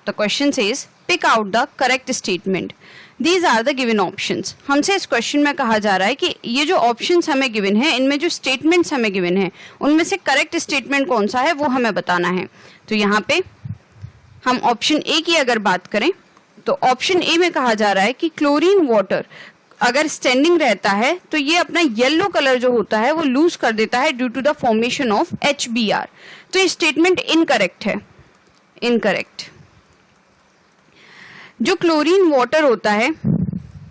The question says pick out the correct statement. These are the given options. हमसे इस question में कहा जा रहा है कि ये जो ऑप्शंस हमें गिवन है, इनमें जो स्टेटमेंट्स हमें गिवन है, उनमें से करेक्ट स्टेटमेंट कौन सा है वो हमें बताना है. तो यहाँ पे हम ऑप्शन ए की अगर बात करें तो ऑप्शन ए में कहा जा रहा है कि क्लोरीन वाटर अगर स्टैंडिंग रहता है तो ये अपना येलो कलर जो होता है वो लूज कर देता है due to the formation of HBr. तो ये स्टेटमेंट इनकरेक्ट है. इनकरेक्ट. जो क्लोरीन वाटर होता है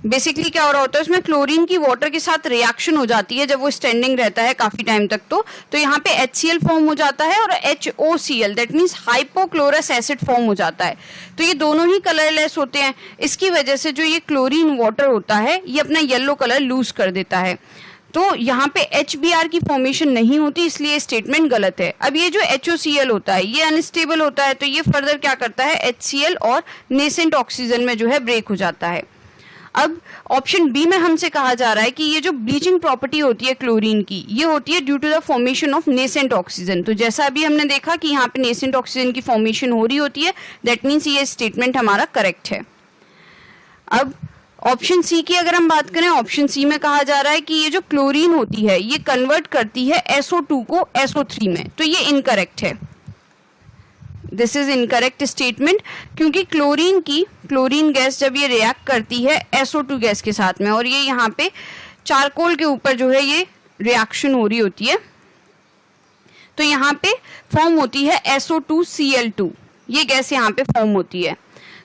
बेसिकली क्या हो रहा होता है, उसमें क्लोरीन की वाटर के साथ रिएक्शन हो जाती है जब वो स्टैंडिंग रहता है काफी टाइम तक. तो यहाँ पे HCl फॉर्म हो जाता है और HOCl that means hypochlorous acid form हो जाता है. तो ये दोनों ही कलरलेस होते हैं. इसकी वजह से जो ये क्लोरीन वाटर होता है ये अपना येलो कलर लूज कर देता है. तो यहाँ पे HBr की फॉर्मेशन नहीं होती, इसलिए स्टेटमेंट गलत है. अब ये जो HOCl होता है ये अनस्टेबल होता है, तो ये फर्दर क्या करता है HCl और नेसेंट ऑक्सीजन में जो है ब्रेक हो जाता है. अब ऑप्शन बी में हमसे कहा जा रहा है कि ये जो ब्लीचिंग प्रॉपर्टी होती है क्लोरीन की, ये होती है due to the formation of nascent oxygen. तो जैसा अभी हमने देखा कि यहाँ पे नेसेंट ऑक्सीजन की फॉर्मेशन हो रही होती है, दैट मीन्स ये स्टेटमेंट हमारा करेक्ट है. अब ऑप्शन सी की अगर हम बात करें, ऑप्शन सी में कहा जा रहा है कि ये जो क्लोरीन होती है ये कन्वर्ट करती है SO2 को SO3 में. तो ये इनकरेक्ट है. दिस इज इनकरेक्ट स्टेटमेंट, क्योंकि क्लोरीन गैस जब ये रिएक्ट करती है SO2 गैस के साथ में और ये यहाँ पे चारकोल के ऊपर जो है ये रिएक्शन हो रही होती है, तो यहाँ पे फॉर्म होती है SO2Cl2. ये गैस यहाँ पे फॉर्म होती है.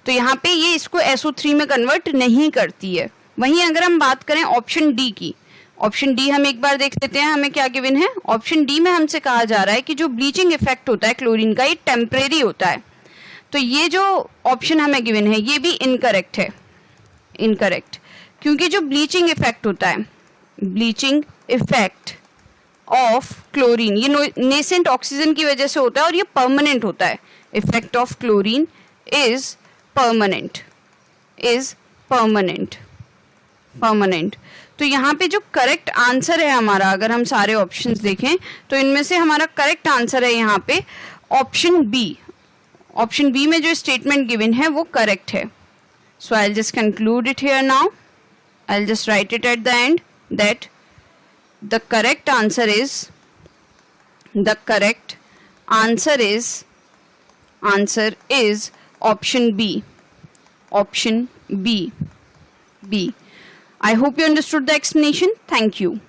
तो यहाँ पे ये इसको SO3 में कन्वर्ट नहीं करती है. वहीं अगर हम बात करें ऑप्शन डी की, ऑप्शन डी हम एक बार देख लेते हैं हमें क्या गिवन है. ऑप्शन डी में हमसे कहा जा रहा है कि जो ब्लीचिंग इफेक्ट होता है क्लोरीन का ये टेम्परेरी होता है. तो ये जो ऑप्शन हमें गिवन है ये भी इनकरेक्ट है. इनकरेक्ट, क्योंकि जो ब्लीचिंग इफेक्ट होता है, ब्लीचिंग इफेक्ट ऑफ क्लोरीन ये नेसेंट ऑक्सीजन की वजह से होता है और ये परमानेंट होता है. Effect of chlorine is permanent. तो यहाँ पे जो करेक्ट आंसर है हमारा, अगर हम सारे ऑप्शंस देखें तो इनमें से हमारा करेक्ट आंसर है यहाँ पे ऑप्शन बी. ऑप्शन बी में जो स्टेटमेंट गिवन है वो करेक्ट है. So I will just conclude it here now. I will just write it at the end that the correct answer is option B. Option B. I hope you understood the explanation. Thank you.